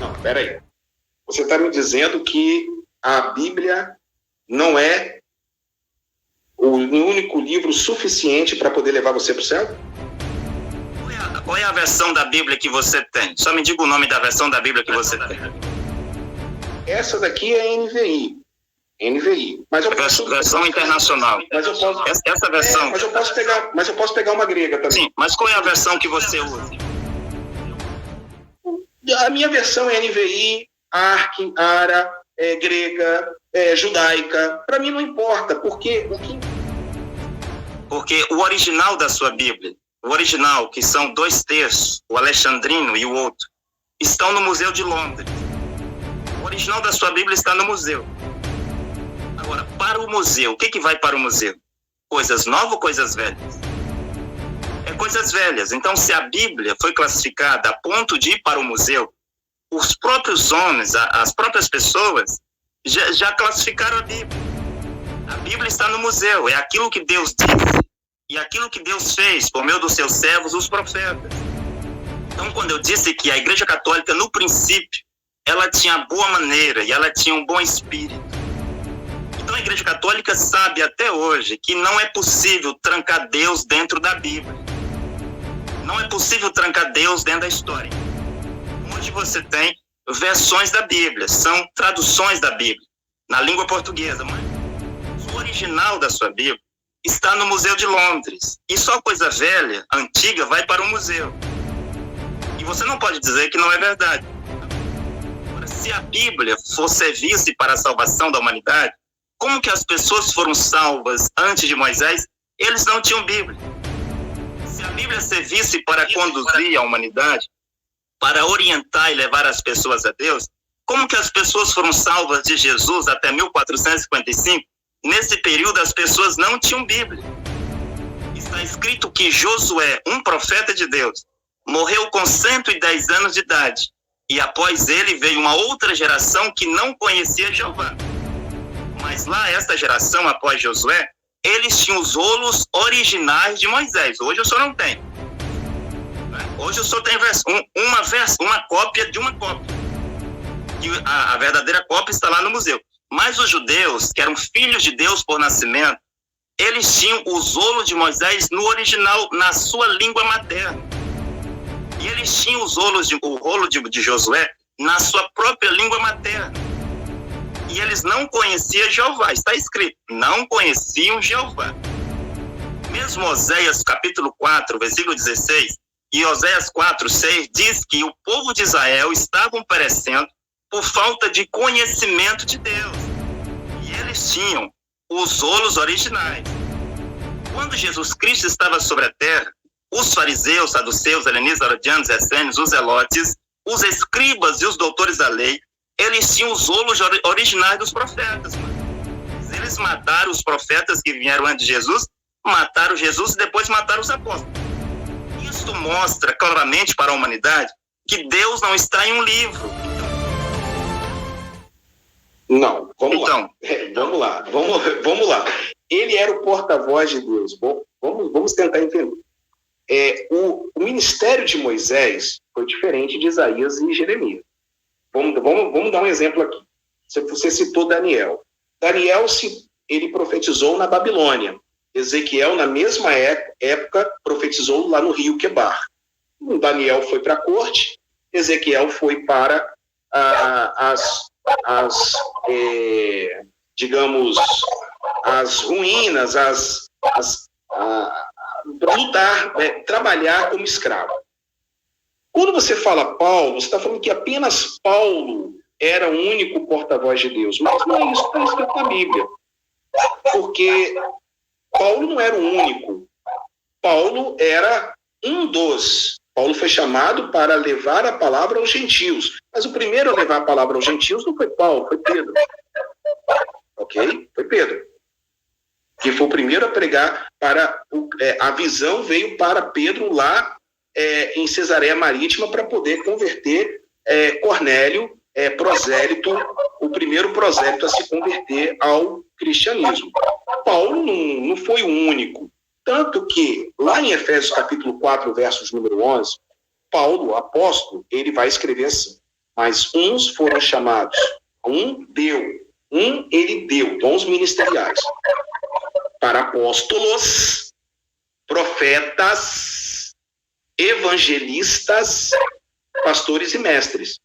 Não, peraí. Você está me dizendo que a Bíblia não é o único livro suficiente para poder levar você para o céu? Qual é a versão da Bíblia que você tem? Só me diga o nome da versão da Bíblia que você tem. Essa daqui é NVI. Mas eu posso, versão internacional. Mas eu posso, essa versão. Mas eu posso pegar uma grega também. Sim, mas qual é a versão que você usa? A minha versão é NVI, ARC, ARA, grega, judaica. Para mim não importa, porque o original da sua Bíblia, o original, que são 2 terços, o alexandrino e o outro, estão no Museu de Londres. O original da sua Bíblia está no museu. Agora, para o museu, o que vai para o museu? Coisas novas ou coisas velhas? É coisas velhas. Então, se a Bíblia foi classificada a ponto de ir para o museu, os próprios homens, as próprias pessoas, já classificaram a Bíblia. A Bíblia está no museu, é aquilo que Deus disse e aquilo que Deus fez por meio dos seus servos, os profetas. Então, quando eu disse que a Igreja Católica, no princípio, ela tinha boa maneira e ela tinha um bom espírito. Então, a Igreja Católica sabe até hoje que não é possível trancar Deus dentro da Bíblia. Não é possível trancar Deus dentro da história. Hoje você tem versões da Bíblia, são traduções da Bíblia, na língua portuguesa, mas o original da sua Bíblia está no Museu de Londres. E só coisa velha, antiga, vai para o museu. E você não pode dizer que não é verdade. Agora, se a Bíblia for serviço para a salvação da humanidade, como que as pessoas foram salvas antes de Moisés? Eles não tinham Bíblia. Se a Bíblia servisse para conduzir a humanidade, para orientar e levar as pessoas a Deus, como que as pessoas foram salvas de Jesus até 1455? Nesse período, as pessoas não tinham Bíblia. Está escrito que Josué, um profeta de Deus, morreu com 110 anos de idade. E após ele veio uma outra geração que não conhecia Jeová. Mas lá, esta geração, após Josué, eles tinham os rolos originais de Moisés. Hoje o senhor não tem. Hoje o senhor tem uma cópia de uma cópia. E a verdadeira cópia está lá no museu. Mas os judeus, que eram filhos de Deus por nascimento, eles tinham os rolos de Moisés no original, na sua língua materna. E eles tinham o rolo de Josué na sua própria língua materna. E eles não conheciam Jeová. Está escrito, não conheciam Jeová. Mesmo Oséias capítulo 4, versículo 16, e Oséias 4, 6, diz que o povo de Israel estavam perecendo por falta de conhecimento de Deus. E eles tinham os rolos originais. Quando Jesus Cristo estava sobre a terra, os fariseus, saduceus, helenistas, herodianos, essênios, os zelotes, os escribas e os doutores da lei, eles tinham os rolos originais dos profetas. Eles mataram os profetas que vieram antes de Jesus, mataram Jesus e depois mataram os apóstolos. Isto mostra claramente para a humanidade que Deus não está em um livro. Não, vamos lá. Ele era o porta-voz de Deus. Vamos tentar entender. O ministério de Moisés foi diferente de Isaías e Jeremias. Vamos dar um exemplo aqui. Você citou Daniel. Daniel, ele profetizou na Babilônia. Ezequiel, na mesma época, profetizou lá no rio Quebar. Daniel foi para a corte, Ezequiel foi para digamos, as ruínas, para lutar, trabalhar como escravo. Quando você fala Paulo, você está falando que apenas Paulo era o único porta-voz de Deus. Mas não é isso que está escrito na Bíblia. Porque Paulo não era o único. Paulo era um dos. Paulo foi chamado para levar a palavra aos gentios. Mas o primeiro a levar a palavra aos gentios não foi Paulo, foi Pedro. Ok? Foi Pedro. Que foi o primeiro a pregar a visão veio para Pedro lá em Cesareia Marítima para poder converter Cornélio, prosélito, o primeiro prosélito a se converter ao cristianismo. Paulo não foi o único. Tanto que, lá em Efésios capítulo 4, versos número 11, Paulo, o apóstolo, ele vai escrever assim: mas uns foram chamados, ele deu dons ministeriais para apóstolos, profetas, evangelistas, pastores e mestres.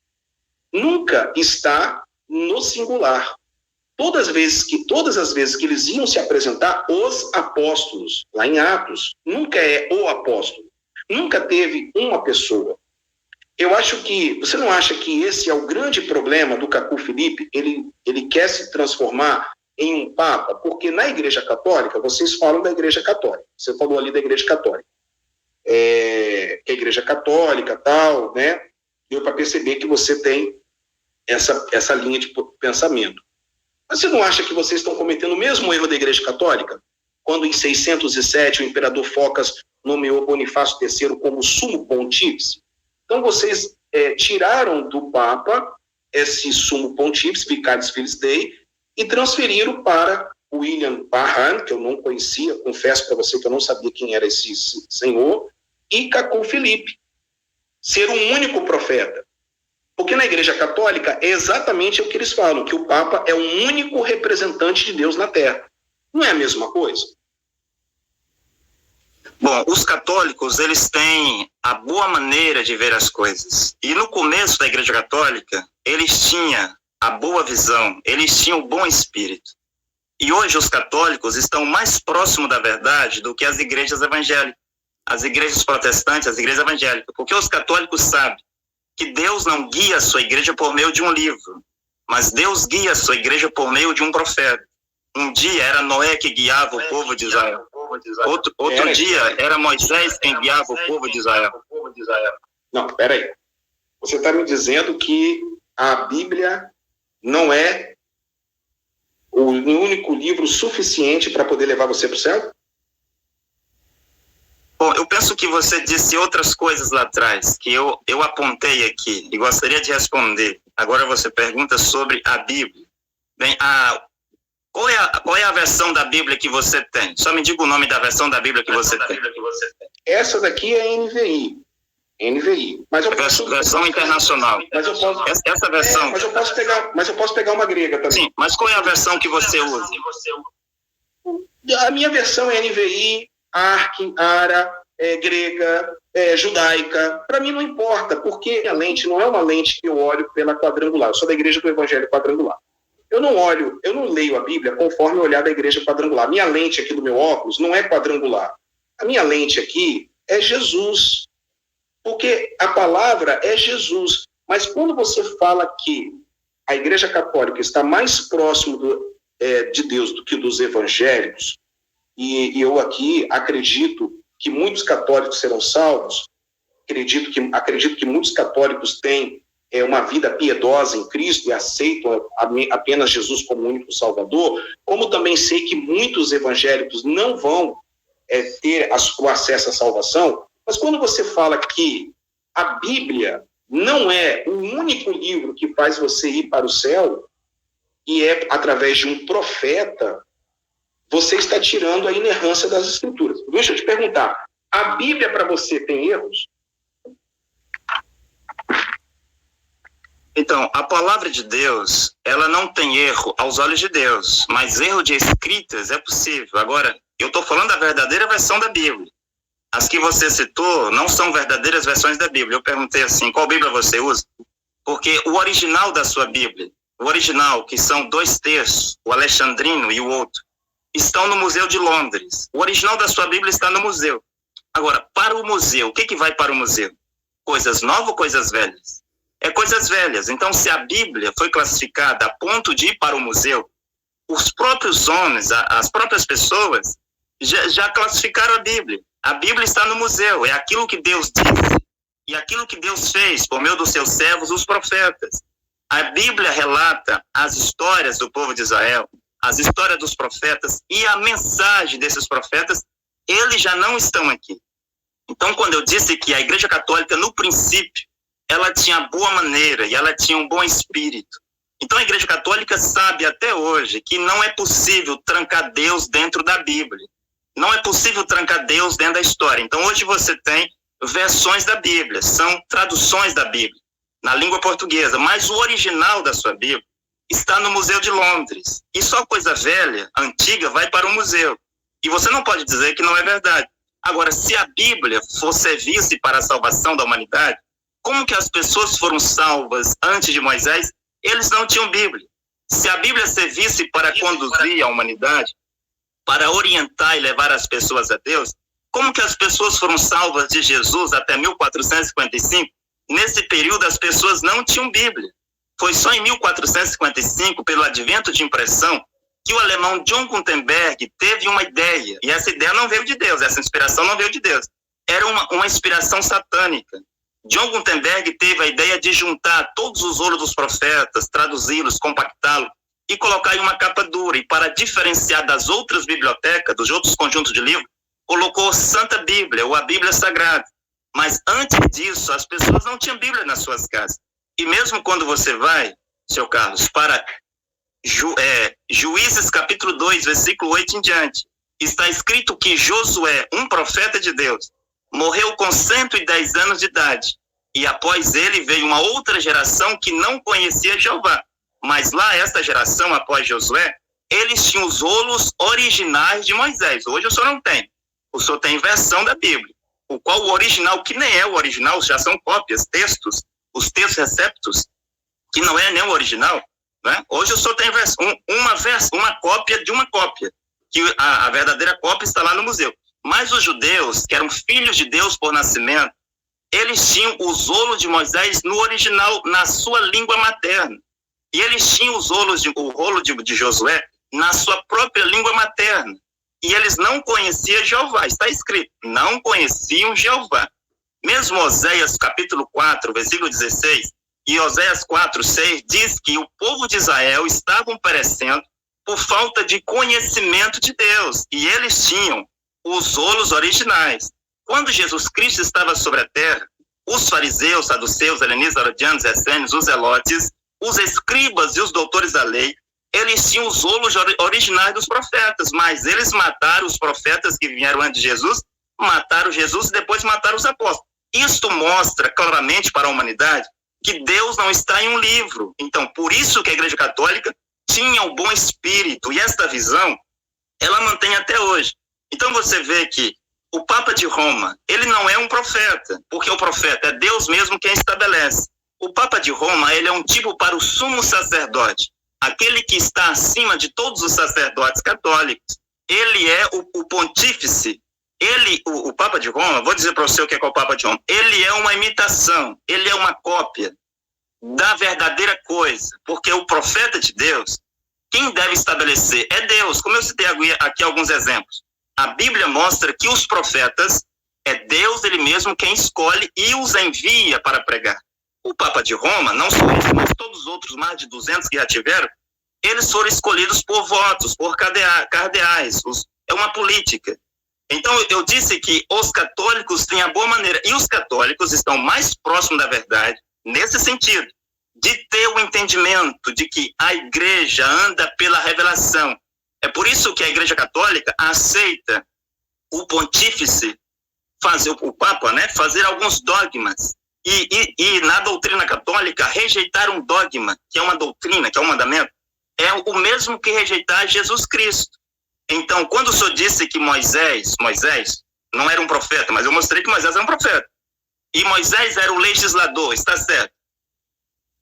Nunca está no singular. Todas as vezes que eles iam se apresentar, os apóstolos, lá em Atos, nunca é o apóstolo. Nunca teve uma pessoa. Eu acho que, você não acha que esse é o grande problema do Cacu Felipe? Ele quer se transformar em um papa, porque na Igreja Católica, vocês falam da Igreja Católica. Você falou ali da Igreja Católica. Que a Igreja Católica, tal, né? Deu para perceber que você tem essa linha de pensamento. Mas você não acha que vocês estão cometendo o mesmo erro da Igreja Católica? Quando em 607 o imperador Focas nomeou Bonifácio III como sumo pontífice? Então vocês tiraram do Papa esse sumo pontífice, Vicarius Filii Dei, e transferiram para William Barham, que eu não conhecia, confesso para você que eu não sabia quem era esse senhor, e Cacu Felipe, ser um único profeta. Porque na Igreja Católica é exatamente o que eles falam, que o Papa é um único representante de Deus na Terra. Não é a mesma coisa? Bom, os católicos, eles têm a boa maneira de ver as coisas. E no começo da Igreja Católica, eles tinham a boa visão, eles tinham o bom espírito. E hoje os católicos estão mais próximos da verdade do que as igrejas evangélicas, as igrejas protestantes, as igrejas evangélicas. Porque os católicos sabem que Deus não guia a sua igreja por meio de um livro, mas Deus guia a sua igreja por meio de um profeta. Um dia era Noé que guiava o povo de Israel. Outro dia era Moisés quem guiava o povo de Israel. Não, peraí. Você está me dizendo que a Bíblia não é o único livro suficiente para poder levar você para o céu? Bom, eu penso que você disse outras coisas lá atrás, que eu apontei aqui e gostaria de responder. Agora você pergunta sobre a Bíblia. Bem, qual é a versão da Bíblia que você tem? Só me diga o nome da versão da Bíblia que você tem. Essa daqui é NVI. Mas eu posso, versão internacional. Mas eu posso, essa versão. Mas eu posso pegar uma grega também. Sim, mas qual é a versão que você usa? A minha versão é NVI, Ara, grega, judaica. Para mim não importa, porque a lente não é uma lente que eu olho pela quadrangular. Eu sou da Igreja do Evangelho Quadrangular. Eu não leio a Bíblia conforme o olhar da Igreja Quadrangular. Minha lente aqui do meu óculos não é quadrangular. A minha lente aqui é Jesus. Porque a palavra é Jesus. Mas quando você fala que a Igreja Católica está mais próximo de Deus do que dos evangélicos, e eu aqui acredito que muitos católicos serão salvos, acredito que muitos católicos têm uma vida piedosa em Cristo e aceitam apenas Jesus como único Salvador, como também sei que muitos evangélicos não vão ter o acesso à salvação. Mas quando você fala que a Bíblia não é o único livro que faz você ir para o céu, e é através de um profeta, você está tirando a inerrância das Escrituras. Deixa eu te perguntar, a Bíblia para você tem erros? Então, a palavra de Deus, ela não tem erro aos olhos de Deus, mas erro de escritas é possível. Agora, eu estou falando da verdadeira versão da Bíblia. As que você citou não são verdadeiras versões da Bíblia. Eu perguntei assim, qual Bíblia você usa? Porque o original da sua Bíblia, o original, que são 2 terços, o alexandrino e o outro, estão no Museu de Londres. O original da sua Bíblia está no museu. Agora, para o museu, o que vai para o museu? Coisas novas ou coisas velhas? É coisas velhas. Então, se a Bíblia foi classificada a ponto de ir para o museu, os próprios homens, as próprias pessoas, já classificaram a Bíblia. A Bíblia está no museu, é aquilo que Deus disse e aquilo que Deus fez por meio dos seus servos, os profetas. A Bíblia relata as histórias do povo de Israel, as histórias dos profetas e a mensagem desses profetas, eles já não estão aqui. Então, quando eu disse que a Igreja Católica, no princípio, ela tinha boa maneira e ela tinha um bom espírito. Então, a Igreja Católica sabe até hoje que não é possível trancar Deus dentro da Bíblia. Não é possível trancar Deus dentro da história. Então, hoje você tem versões da Bíblia, são traduções da Bíblia. na língua portuguesa, mas o original da sua Bíblia está no Museu de Londres. E só coisa velha, antiga, vai para o museu. E você não pode dizer que não é verdade. Agora, se a Bíblia for servir-se para a salvação da humanidade, como que as pessoas foram salvas antes de Moisés? Eles não tinham Bíblia. Se a Bíblia servisse para conduzir a humanidade, para orientar e levar as pessoas a Deus, como que as pessoas foram salvas de Jesus até 1455? Nesse período, as pessoas não tinham Bíblia. Foi só em 1455, pelo advento de impressão, que o alemão John Gutenberg teve uma ideia. E essa ideia não veio de Deus, essa inspiração não veio de Deus. Era uma inspiração satânica. John Gutenberg teve a ideia de juntar todos os olos dos profetas, traduzi-los, compactá-los e colocar em uma capa dura. E para diferenciar das outras bibliotecas, dos outros conjuntos de livros, colocou Santa Bíblia, ou a Bíblia Sagrada. Mas antes disso, as pessoas não tinham Bíblia nas suas casas. E mesmo quando você vai, seu Carlos, para Juízes capítulo 2, versículo 8 em diante, está escrito que Josué, um profeta de Deus, morreu com 110 anos de idade. E após ele veio uma outra geração que não conhecia Jeová. Mas lá, esta geração, após Josué, eles tinham os rolos originais de Moisés. Hoje o senhor não tem. O senhor tem versão da Bíblia, o qual o original, que nem é o original, já são cópias, textos, os textos receptos, que não é nem o original, né? Hoje o senhor tem uma cópia de uma cópia, que a verdadeira cópia está lá no museu. Mas os judeus, que eram filhos de Deus por nascimento, eles tinham os rolos de Moisés no original, na sua língua materna. E eles tinham o rolo de Josué na sua própria língua materna. E eles não conheciam Jeová. Está escrito, não conheciam Jeová. Mesmo Oséias capítulo 4, versículo 16, e Oséias 4, 6, diz que o povo de Israel estavam perecendo por falta de conhecimento de Deus. E eles tinham os rolos originais. Quando Jesus Cristo estava sobre a terra, os fariseus, saduceus, helenistas, herodianos, essênios, os zelotes, os escribas e os doutores da lei, eles tinham os rolos originais dos profetas, mas eles mataram os profetas que vieram antes de Jesus, mataram Jesus e depois mataram os apóstolos. Isto mostra claramente para a humanidade que Deus não está em um livro. Então, por isso que a Igreja Católica tinha o bom espírito, e esta visão, ela mantém até hoje. Então você vê que o Papa de Roma, ele não é um profeta, porque o profeta é Deus mesmo quem estabelece. O Papa de Roma, ele é um tipo para o sumo sacerdote, aquele que está acima de todos os sacerdotes católicos. Ele é o pontífice. O Papa de Roma, vou dizer para você o que é o Papa de Roma, ele é uma imitação, ele é uma cópia da verdadeira coisa, porque o profeta de Deus, quem deve estabelecer é Deus. Como eu citei aqui alguns exemplos. A Bíblia mostra que os profetas, é Deus ele mesmo quem escolhe e os envia para pregar. O Papa de Roma, não só esse, mas todos os outros mais de 200 que já tiveram, eles foram escolhidos por votos, por cardeais, é uma política. Então, eu disse que os católicos têm a boa maneira, e os católicos estão mais próximos da verdade, nesse sentido, de ter o entendimento de que a igreja anda pela revelação. É por isso que a Igreja Católica aceita o pontífice, o Papa, né, fazer alguns dogmas. E na doutrina católica, rejeitar um dogma, que é uma doutrina, que é um mandamento, é o mesmo que rejeitar Jesus Cristo. Então, quando o senhor disse que Moisés não era um profeta, mas eu mostrei que Moisés era um profeta. E Moisés era o legislador, está certo.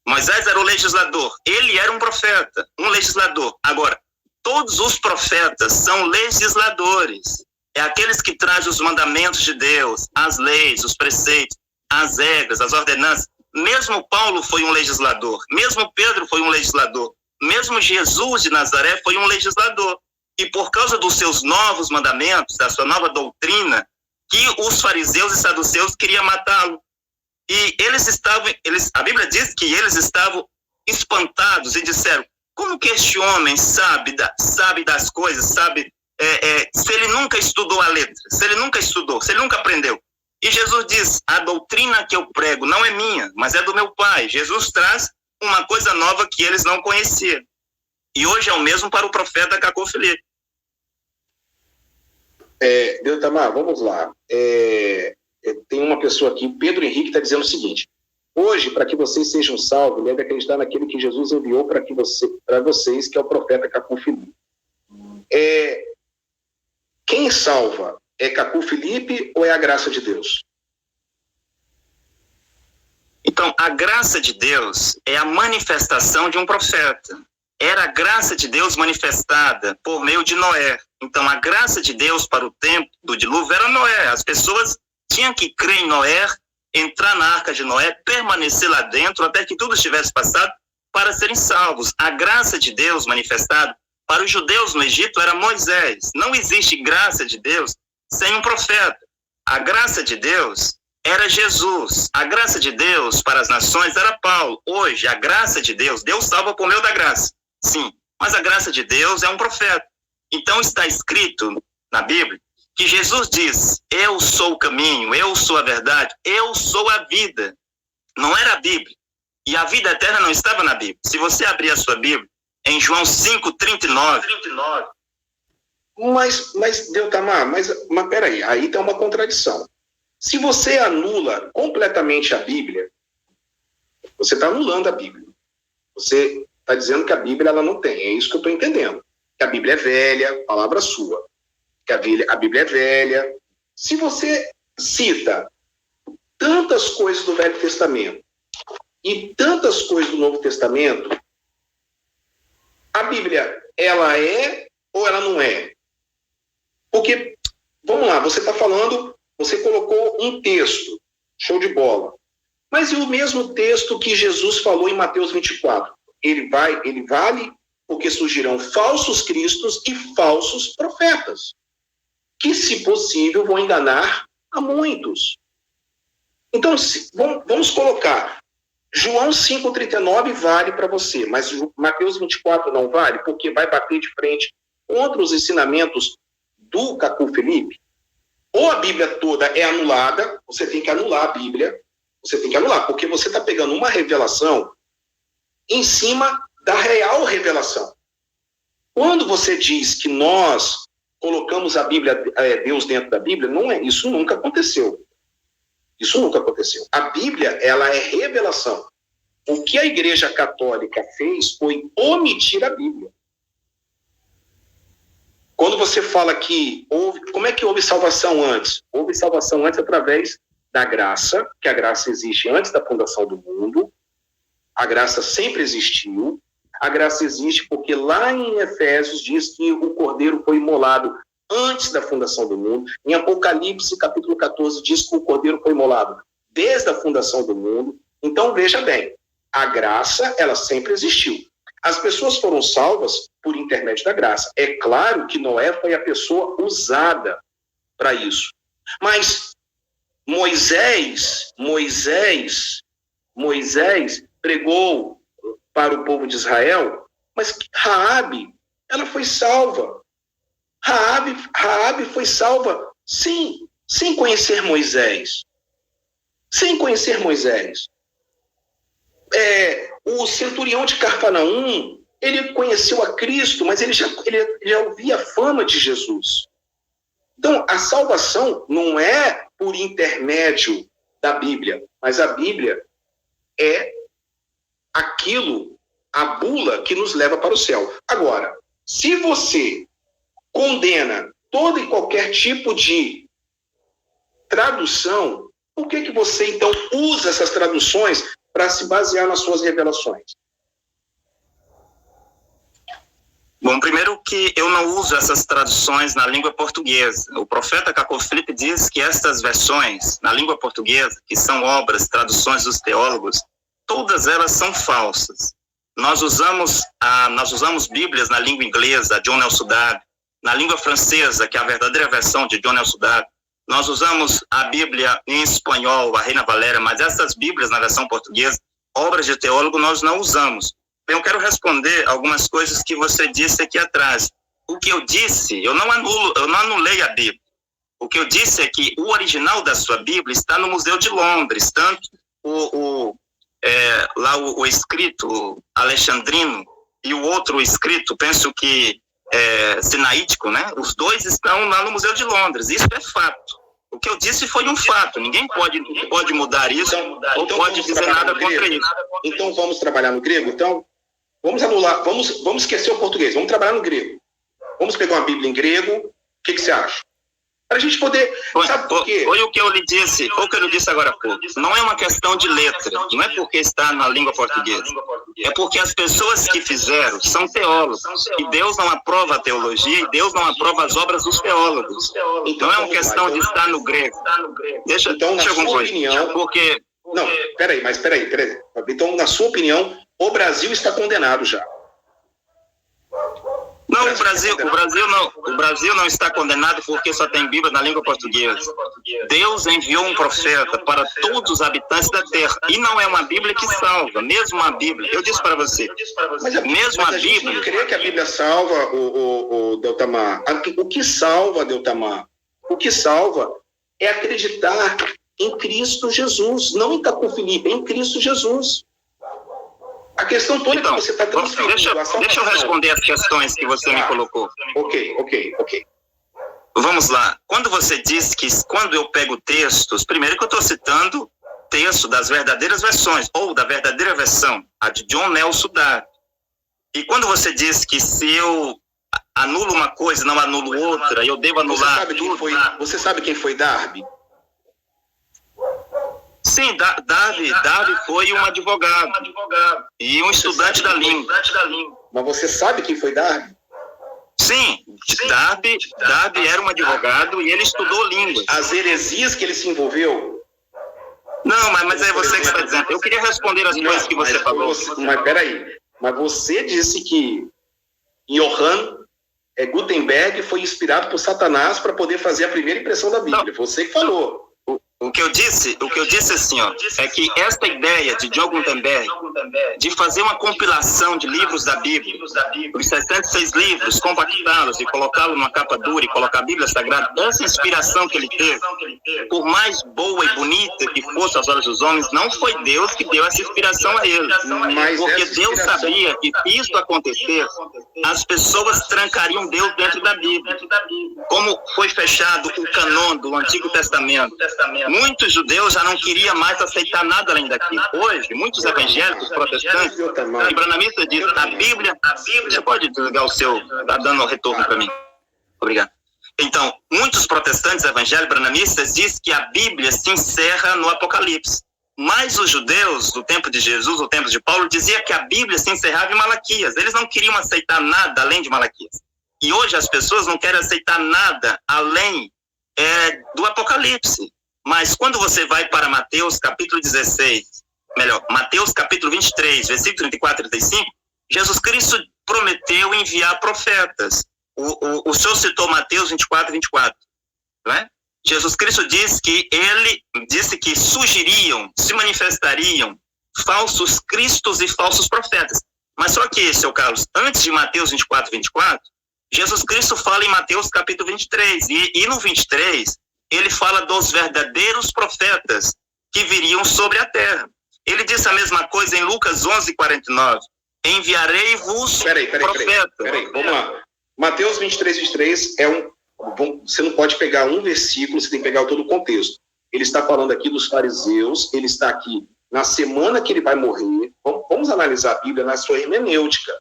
Moisés era o legislador, ele era um profeta, um legislador. Agora, todos os profetas são legisladores. É aqueles que trazem os mandamentos de Deus, as leis, os preceitos, as regras, as ordenanças. Mesmo Paulo foi um legislador, mesmo Pedro foi um legislador, mesmo Jesus de Nazaré foi um legislador. E por causa dos seus novos mandamentos, da sua nova doutrina, que os fariseus e saduceus queriam matá-lo. E a Bíblia diz que eles estavam espantados e disseram, como que este homem sabe das coisas, se ele nunca estudou a letra, se ele nunca estudou, se ele nunca aprendeu. E Jesus diz, a doutrina que eu prego não é minha, mas é do meu Pai. Jesus traz uma coisa nova que eles não conheciam. E hoje é o mesmo para o profeta Cacô Filipe. Deutamar, vamos lá. Tem uma pessoa aqui, Pedro Henrique, está dizendo o seguinte, Hoje, para que vocês sejam salvos, deve acreditar naquele que Jesus enviou para vocês, que é o profeta Cacu Filipe. Quem salva é Cacu Filipe ou é a graça de Deus? Então, a graça de Deus é a manifestação de um profeta. Era a graça de Deus manifestada por meio de Noé. Então, a graça de Deus para o tempo do dilúvio era Noé. As pessoas tinham que crer em Noé, entrar na arca de Noé, permanecer lá dentro até que tudo estivesse passado para serem salvos. A graça de Deus manifestada para os judeus no Egito era Moisés. Não existe graça de Deus sem um profeta. A graça de Deus era Jesus. A graça de Deus para as nações era Paulo. Hoje, a graça de Deus, Deus salva por meio da graça. Sim, mas a graça de Deus é um profeta. Então está escrito na Bíblia que Jesus diz: eu sou o caminho, eu sou a verdade, eu sou a vida. Não era a Bíblia. E a vida eterna não estava na Bíblia. Se você abrir a sua Bíblia, em João 5:39. Mas Deltamar, mas peraí, aí tem uma contradição. Se você anula completamente a Bíblia, você está anulando a Bíblia. Você está dizendo que a Bíblia ela não tem. É isso que eu estou entendendo. Que a Bíblia é velha, palavra sua. Que a Bíblia é velha. Se você cita tantas coisas do Velho Testamento e tantas coisas do Novo Testamento, a Bíblia, ela é ou ela não é? Porque, vamos lá, você está falando, você colocou um texto, show de bola. Mas e o mesmo texto que Jesus falou em Mateus 24? Ele vale porque surgirão falsos cristos e falsos profetas, que, se possível, vão enganar a muitos. Então, vamos colocar, João 5,39 vale para você, mas Mateus 24 não vale, porque vai bater de frente contra os ensinamentos do Cacu Filipe. Ou a Bíblia toda é anulada, você tem que anular a Bíblia, você tem que anular, porque você está pegando uma revelação em cima da real revelação. Quando você diz que nós colocamos a Bíblia, Deus dentro da Bíblia, não é, isso nunca aconteceu. Isso nunca aconteceu. A Bíblia, ela é revelação. O que a Igreja Católica fez foi omitir a Bíblia. Quando você fala que como é que houve salvação antes? Houve salvação antes através da graça, que a graça existe antes da fundação do mundo. A graça sempre existiu. A graça existe porque lá em Efésios diz que o Cordeiro foi imolado antes da fundação do mundo. Em Apocalipse, capítulo 14, diz que o Cordeiro foi imolado desde a fundação do mundo. Então, veja bem, a graça, ela sempre existiu. As pessoas foram salvas por intermédio da graça. É claro que Noé foi a pessoa usada para isso. Mas Moisés pregou para o povo de Israel, mas Raabe, ela foi salva. Raabe foi salva, sim, sem conhecer Moisés. Sem conhecer Moisés. O centurião de Cafarnaum, ele conheceu a Cristo, mas ele já ouvia a fama de Jesus. Então, a salvação não é por intermédio da Bíblia, mas a Bíblia é aquilo, a bula que nos leva para o céu. Agora, se você condena todo e qualquer tipo de tradução, por que você, então, usa essas traduções para se basear nas suas revelações? Bom, primeiro que eu não uso essas traduções na língua portuguesa. O profeta Cacu Filipe diz que essas versões na língua portuguesa, que são obras, traduções dos teólogos, todas elas são falsas. Nós usamos Bíblias na língua inglesa, John Nelson Darby, na língua francesa, que é a verdadeira versão de John Nelson Darby. Nós usamos a Bíblia em espanhol, a Reina Valéria, mas essas Bíblias na versão portuguesa, obras de teólogo, nós não usamos. Eu quero responder algumas coisas que você disse aqui atrás. O que eu disse, eu não anulei a Bíblia. O que eu disse é que o original da sua Bíblia está no Museu de Londres, tanto o escrito alexandrino e o outro escrito, penso que sinaítico, né? Os dois estão lá no Museu de Londres. Isso é fato. O que eu disse foi um fato. Ninguém pode mudar isso ou pode dizer nada contra isso. Então vamos trabalhar no grego? Então, vamos anular, vamos esquecer o português, vamos trabalhar no grego. Vamos pegar uma Bíblia em grego, o que você acha? Para a gente poder... Sabe por quê? Foi o que eu lhe disse, agora há pouco. Não é uma questão de letra, não é porque está na língua portuguesa. É porque as pessoas que fizeram são teólogos. E Deus não aprova a teologia e Deus não aprova as obras dos teólogos. Então é uma questão de estar no grego. Deixa eu concluir. Porque... Não, peraí. Então, na sua opinião, o Brasil está condenado já. Não, o Brasil não está condenado porque só tem Bíblia na língua portuguesa. Deus enviou um profeta para todos os habitantes da terra. E não é uma Bíblia que salva, mesmo a Bíblia. Eu disse para você, mesmo a Bíblia... Gente não crê que a Bíblia salva, o Deltamar. O que salva, Deltamar? O que salva é acreditar em Cristo Jesus, não em estar com Filipe, em Cristo Jesus. A questão toda então, é que você está transferindo. Deixa eu responder as questões que você me colocou. Ok. Vamos lá. Quando você diz que, quando eu pego textos, primeiro que eu estou citando texto das verdadeiras versões, ou da verdadeira versão, a de John Nelson Darby. E quando você diz que se eu anulo uma coisa e não anulo outra, eu devo anular tudo... Você sabe quem foi Darby? Sim, Darby foi um advogado e um estudante da língua. Mas você sabe quem foi Darby? Sim, Darby era um advogado e ele estudou línguas. As heresias que ele se envolveu? Não, mas é você que está dizendo. Eu queria responder as coisas que você falou. Mas peraí, mas você disse que Johann Gutenberg foi inspirado por Satanás para poder fazer a primeira impressão da Bíblia. Você que falou. O que eu disse assim, ó, é que esta ideia de John Gutenberg de fazer uma compilação de livros da Bíblia, os 66 livros, compactá-los e colocá-los numa capa dura e colocar a Bíblia Sagrada, essa inspiração que ele teve, por mais boa e bonita que fosse aos olhos dos homens, não foi Deus que deu essa inspiração a ele. Porque Deus sabia que se isso acontecesse, as pessoas trancariam Deus dentro da Bíblia. Como foi fechado o cânon do Antigo Testamento, muitos judeus já não queriam mais aceitar nada além daquilo. Hoje, muitos evangélicos, protestantes, e branamistas dizem, a Bíblia... Você pode desligar o seu... Está dando retorno para mim. Obrigado. Então, muitos protestantes evangélicos, branamistas, dizem que a Bíblia se encerra no Apocalipse. Mas os judeus, do tempo de Jesus, do tempo de Paulo, diziam que a Bíblia se encerrava em Malaquias. Eles não queriam aceitar nada além de Malaquias. E hoje as pessoas não querem aceitar nada além do Apocalipse. Mas quando você vai para Mateus capítulo 16, Mateus capítulo 23, versículo 34 e 35, Jesus Cristo prometeu enviar profetas. O senhor citou Mateus 24, 24, não é? Jesus Cristo disse que surgiriam, se manifestariam falsos cristos e falsos profetas. Mas só que, seu Carlos, antes de Mateus 24, 24, Jesus Cristo fala em Mateus capítulo 23, e no 23, ele fala dos verdadeiros profetas que viriam sobre a terra. Ele disse a mesma coisa em Lucas 11, 49. Enviarei-vos profetas. Peraí, vamos lá. Mateus 23, 23 você não pode pegar um versículo, você tem que pegar todo o contexto. Ele está falando aqui dos fariseus, ele está aqui na semana que ele vai morrer. Vamos analisar a Bíblia na sua hermenêutica.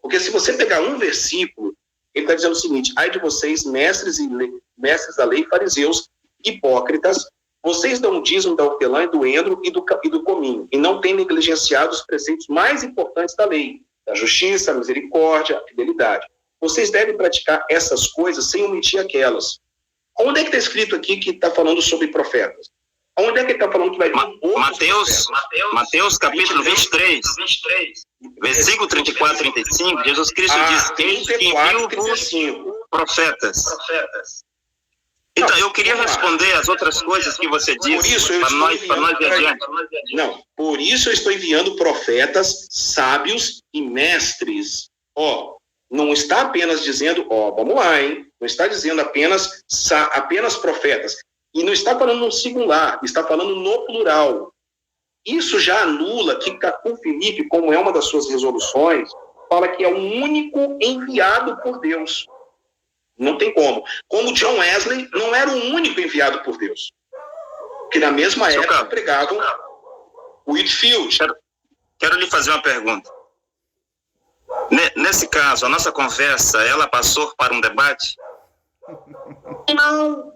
Porque se você pegar um versículo, ele está dizendo o seguinte: ai de vocês, mestres da lei, fariseus, hipócritas, vocês dão o dízimo da hortelã e do endro e do cominho, e não têm negligenciado os preceitos mais importantes da lei, da justiça, a misericórdia, a fidelidade. Vocês devem praticar essas coisas sem omitir aquelas. Onde é que está escrito aqui que está falando sobre profetas? Onde é que ele está falando que vai vir Mateus capítulo 23, versículo 34 e 35, Jesus Cristo diz que enviou-vos profetas. Então, eu queria responder as outras coisas que você disse para nós ir adiante. Não, por isso eu estou enviando profetas, sábios e mestres. Não está apenas dizendo, vamos lá, hein? Não está dizendo apenas profetas. E não está falando no singular, está falando no plural. Isso já anula que Cacu Filipe, como é uma das suas resoluções, fala que é o único enviado por Deus. Não tem como. Como John Wesley não era o único enviado por Deus. Que na mesma época pregavam Whitefield. Quero lhe fazer uma pergunta. Nesse caso, a nossa conversa, ela passou para um debate?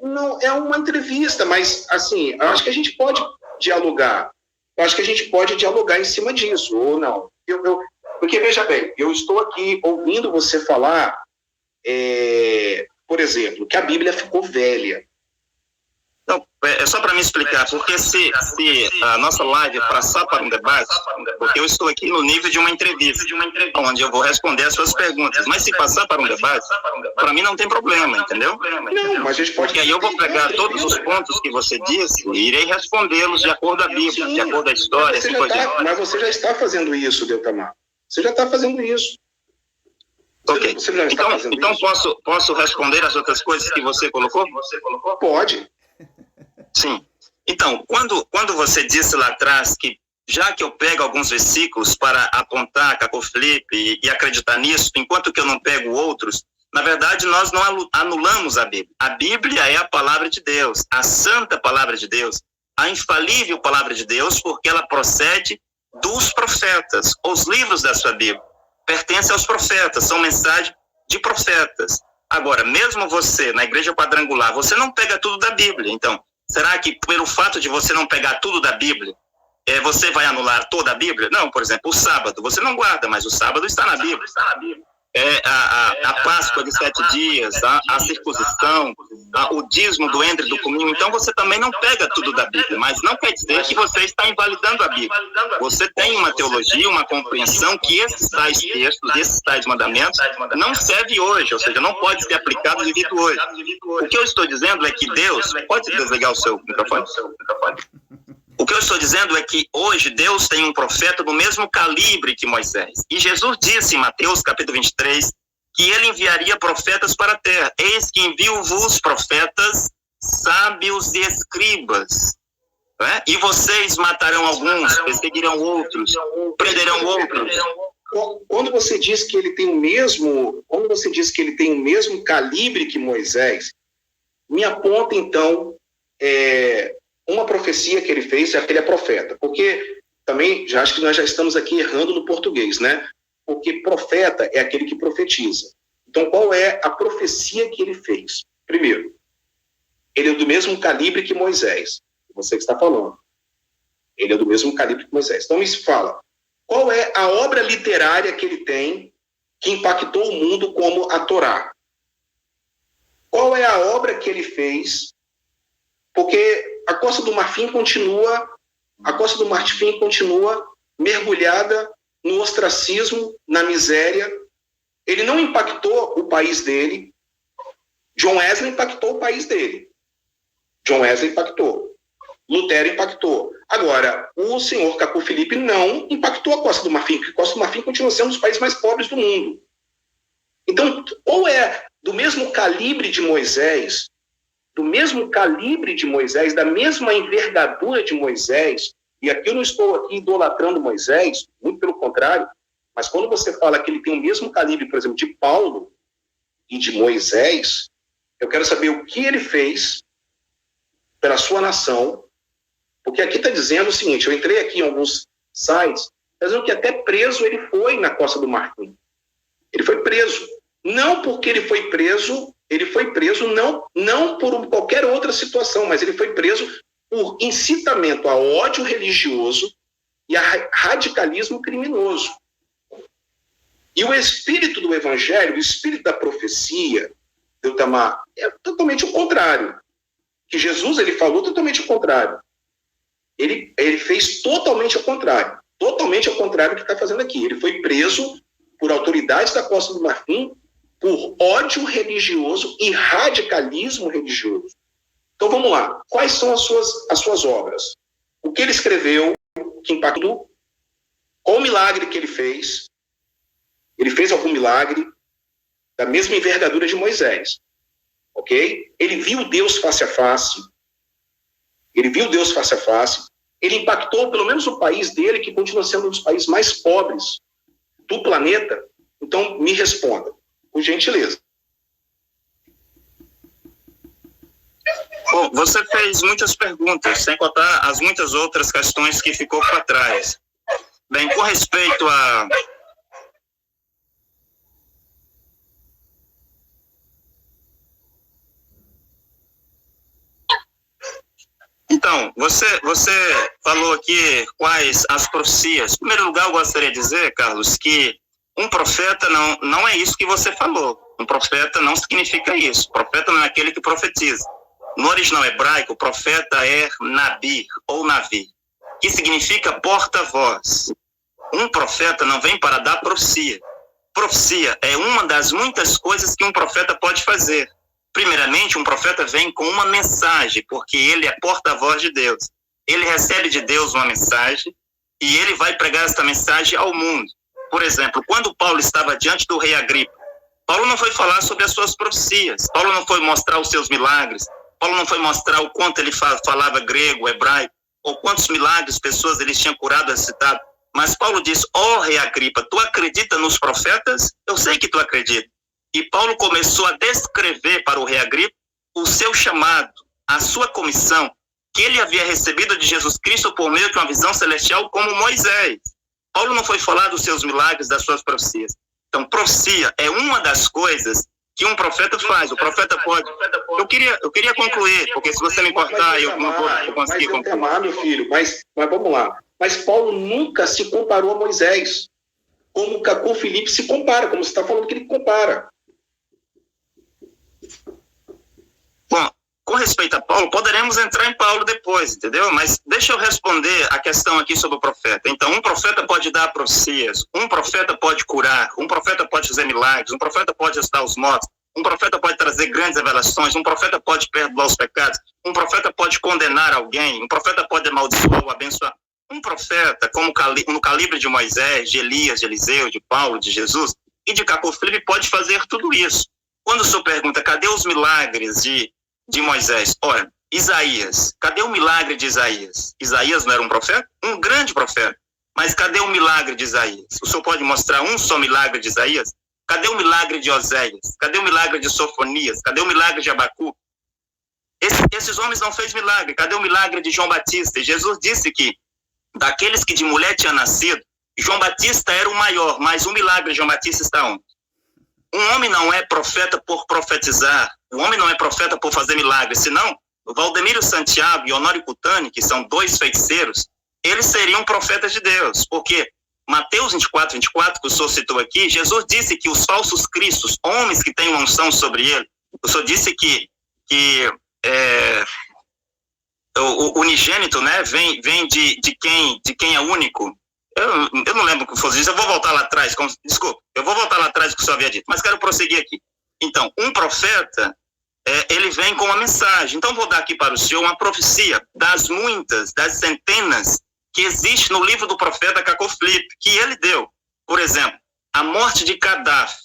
Não, é uma entrevista, mas, assim, eu acho que a gente pode dialogar. Eu acho que a gente pode dialogar em cima disso, ou não. Porque, veja bem, eu estou aqui ouvindo você falar, por exemplo, que a Bíblia ficou velha. Não, é só para me explicar, porque se a nossa live passar para um debate, porque eu estou aqui no nível de uma entrevista, onde eu vou responder as suas perguntas, mas se passar para um debate, para mim não tem problema, entendeu? Não, mas a gente pode... Porque aí eu vou pegar todos os pontos que você disse e irei respondê-los de acordo com a Bíblia, de acordo com a história. Mas você já está fazendo isso, Deltamar. Você já está fazendo isso. Ok. Então posso responder as outras coisas que você colocou? Pode. Sim. Então, quando você disse lá atrás que, já que eu pego alguns versículos para apontar Caco Felipe e acreditar nisso, enquanto que eu não pego outros, na verdade nós não anulamos a Bíblia. A Bíblia é a palavra de Deus, a santa palavra de Deus, a infalível palavra de Deus, porque ela procede dos profetas. Os livros da sua Bíblia pertencem aos profetas, são mensagens de profetas. Agora, mesmo você, na igreja quadrangular, você não pega tudo da Bíblia. Então, será que pelo fato de você não pegar tudo da Bíblia, você vai anular toda a Bíblia? Não, por exemplo, o sábado, você não guarda, mas o sábado está na Bíblia. A Páscoa de 7 dias, a circuncisão, o dízimo do entre do cominho. Então você também não pega tudo da Bíblia, mas não quer dizer que você está invalidando a Bíblia. Você tem uma teologia, uma compreensão que esses tais textos, esses tais mandamentos não servem hoje, ou seja, não pode ser aplicado devido hoje. O que eu estou dizendo é que Deus... Pode desligar o seu microfone? O que eu estou dizendo é que hoje Deus tem um profeta do mesmo calibre que Moisés. E Jesus disse em Mateus capítulo 23 que ele enviaria profetas para a terra. Eis que envio-vos profetas, sábios e escribas. Né? E vocês matarão alguns, perseguirão outros, prenderão outros. Quando você diz que ele tem o mesmo calibre que Moisés, me aponta então uma profecia que ele fez, já que ele é profeta, porque também acho que nós já estamos aqui errando no português, né? Porque profeta é aquele que profetiza. Então, qual é a profecia que ele fez? Primeiro, ele é do mesmo calibre que Moisés. Você que está falando. Ele é do mesmo calibre que Moisés. Então, me fala, qual é a obra literária que ele tem que impactou o mundo como a Torá? Qual é a obra que ele fez? Porque a Costa do Marfim continua mergulhada no ostracismo, na miséria. Ele não impactou o país dele. John Wesley impactou o país dele. John Wesley impactou. Lutero impactou. Agora, o senhor Caco Felipe não impactou a Costa do Marfim, porque a Costa do Marfim continua sendo um dos países mais pobres do mundo. Então, ou é do mesmo calibre de Moisés, da mesma envergadura de Moisés, e aqui eu não estou aqui idolatrando Moisés, muito pelo contrário, mas quando você fala que ele tem o mesmo calibre, por exemplo, de Paulo e de Moisés, eu quero saber o que ele fez pela sua nação, porque aqui está dizendo o seguinte, eu entrei aqui em alguns sites, dizendo que até preso ele foi na Costa do Marfim. Ele foi preso. Não porque ele foi preso não por qualquer outra situação, mas ele foi preso por incitamento a ódio religioso e a radicalismo criminoso. E o espírito do evangelho, o espírito da profecia, Deltamar, é totalmente o contrário. Que Jesus, ele falou totalmente o contrário. Ele fez totalmente o contrário. Totalmente ao contrário do que está fazendo aqui. Ele foi preso por autoridades da Costa do Marfim por ódio religioso e radicalismo religioso. Então vamos lá. Quais são as suas obras? O que ele escreveu, que impactou? Qual o milagre que ele fez? Ele fez algum milagre da mesma envergadura de Moisés. Ok? Ele viu Deus face a face. Ele impactou pelo menos o país dele, que continua sendo um dos países mais pobres do planeta. Então, me responda, por gentileza. Bom, você fez muitas perguntas, sem contar as muitas outras questões que ficou para trás. Bem, com respeito a... Então, você falou aqui quais as profecias. Em primeiro lugar, eu gostaria de dizer, Carlos, que um profeta não é isso que você falou. Um profeta não significa isso. O profeta não é aquele que profetiza. No original hebraico, o profeta é nabi ou navi, que significa porta-voz. Um profeta não vem para dar profecia. Profecia é uma das muitas coisas que um profeta pode fazer. Primeiramente, um profeta vem com uma mensagem, porque ele é porta-voz de Deus. Ele recebe de Deus uma mensagem e ele vai pregar essa mensagem ao mundo. Por exemplo, quando Paulo estava diante do rei Agripa, Paulo não foi falar sobre as suas profecias, Paulo não foi mostrar os seus milagres, Paulo não foi mostrar o quanto ele falava grego, hebraico, ou quantos milagres pessoas ele tinha curado, citado. Mas Paulo diz, rei Agripa, tu acredita nos profetas? Eu sei que tu acredita. E Paulo começou a descrever para o rei Agripa o seu chamado, a sua comissão, que ele havia recebido de Jesus Cristo por meio de uma visão celestial como Moisés. Paulo não foi falar dos seus milagres, das suas profecias. Então, profecia é uma das coisas que um profeta faz. O profeta pode... Eu queria concluir, porque se você me cortar, eu não vou conseguir concluir. Meu filho, mas vamos lá. Mas Paulo nunca se comparou a Moisés, como o Cacô Felipe se compara, como você está falando que ele compara. Bom, com respeito a Paulo, poderemos entrar em Paulo depois, entendeu? Mas deixa eu responder a questão aqui sobre o profeta. Então, um profeta pode dar profecias, um profeta pode curar, um profeta pode fazer milagres, um profeta pode ressuscitar os mortos, um profeta pode trazer grandes revelações, um profeta pode perdoar os pecados, um profeta pode condenar alguém, um profeta pode amaldiçoar ou abençoar. Um profeta, como no calibre de Moisés, de Elias, de Eliseu, de Paulo, de Jesus e de Cacô Felipe, pode fazer tudo isso. Quando o senhor pergunta, cadê os milagres de Moisés? Olha, Isaías, cadê o milagre de Isaías? Isaías não era um profeta? Um grande profeta. Mas cadê o milagre de Isaías? O senhor pode mostrar um só milagre de Isaías? Cadê o milagre de Oséias? Cadê o milagre de Sofonias? Cadê o milagre de Abacu? Esses homens não fez milagre. Cadê o milagre de João Batista? E Jesus disse que daqueles que de mulher tinha nascido, João Batista era o maior, mas o milagre de João Batista está onde? Um homem não é profeta por profetizar, um homem não é profeta por fazer milagres, senão Valdemiro Santiago e Honório Cutani, que são dois feiticeiros, eles seriam profetas de Deus, porque Mateus 24, que o senhor citou aqui, Jesus disse que os falsos cristos, homens que têm uma unção sobre ele, o senhor disse que o unigênito, né, vem de quem é único. Eu não lembro o que fosse isso, eu vou voltar lá atrás, desculpa, eu vou voltar lá atrás do que o senhor havia dito, mas quero prosseguir aqui. Então, um profeta, ele vem com uma mensagem. Então, vou dar aqui para o senhor uma profecia das muitas, das centenas que existe no livro do profeta Cacô Felipe, que ele deu. Por exemplo, a morte de Gaddafi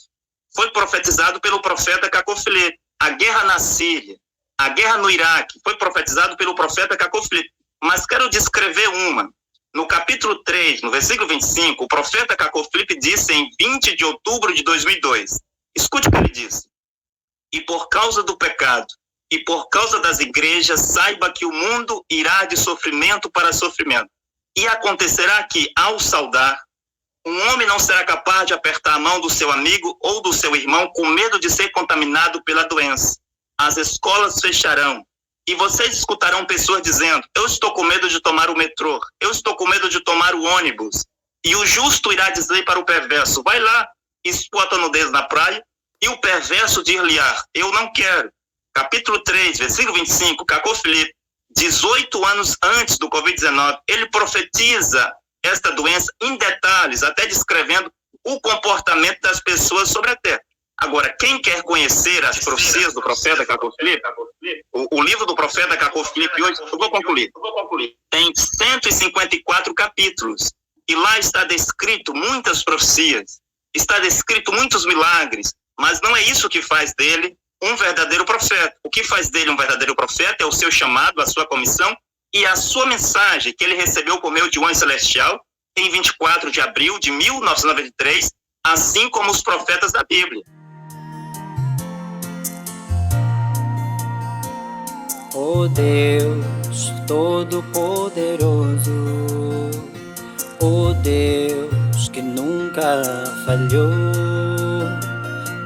foi profetizado pelo profeta Cacô Felipe. A guerra na Síria, a guerra no Iraque, foi profetizado pelo profeta Cacô Felipe. Mas quero descrever uma. No capítulo 3, no versículo 25, o profeta Cacô Felipe disse em 20 de outubro de 2002. Escute o que ele disse. E por causa do pecado, e por causa das igrejas, saiba que o mundo irá de sofrimento para sofrimento. E acontecerá que, ao saudar, um homem não será capaz de apertar a mão do seu amigo ou do seu irmão com medo de ser contaminado pela doença. As escolas fecharão. E vocês escutarão pessoas dizendo, eu estou com medo de tomar o metrô, eu estou com medo de tomar o ônibus. E o justo irá dizer para o perverso, vai lá, expor a tua nudez na praia, e o perverso dir-lhe-á, eu não quero. Capítulo 3, versículo 25, Cacô Felipe, 18 anos antes do Covid-19, ele profetiza esta doença em detalhes, até descrevendo o comportamento das pessoas sobre a terra. Agora, quem quer conhecer as profecias do profeta Cacô Felipe, o livro do profeta Cacô Felipe hoje, eu vou concluir, tem 154 capítulos, e lá está descrito muitas profecias, está descrito muitos milagres, mas não é isso que faz dele um verdadeiro profeta. O que faz dele um verdadeiro profeta é o seu chamado, a sua comissão e a sua mensagem que ele recebeu por meio de um anjo celestial em 24 de abril de 1993, assim como os profetas da Bíblia. ó Deus Todo-Poderoso, ó Deus que nunca falhou,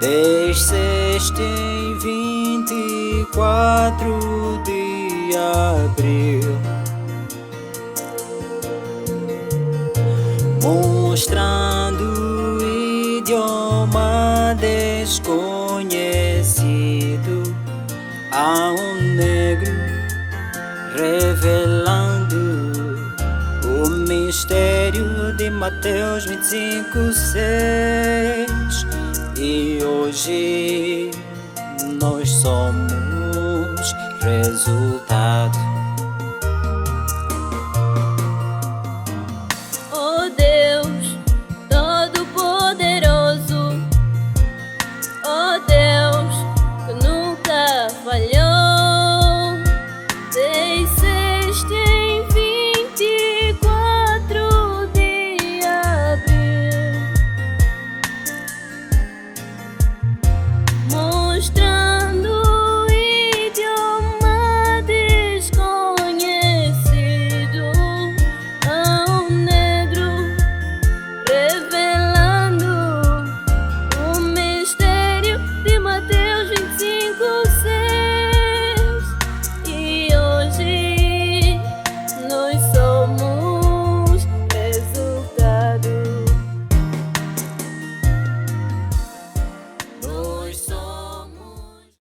desceste em 24 de abril, mostrando o idioma desconhecido a um negro, revelando o mistério de Mateus 25:6. E hoje nós somos resultado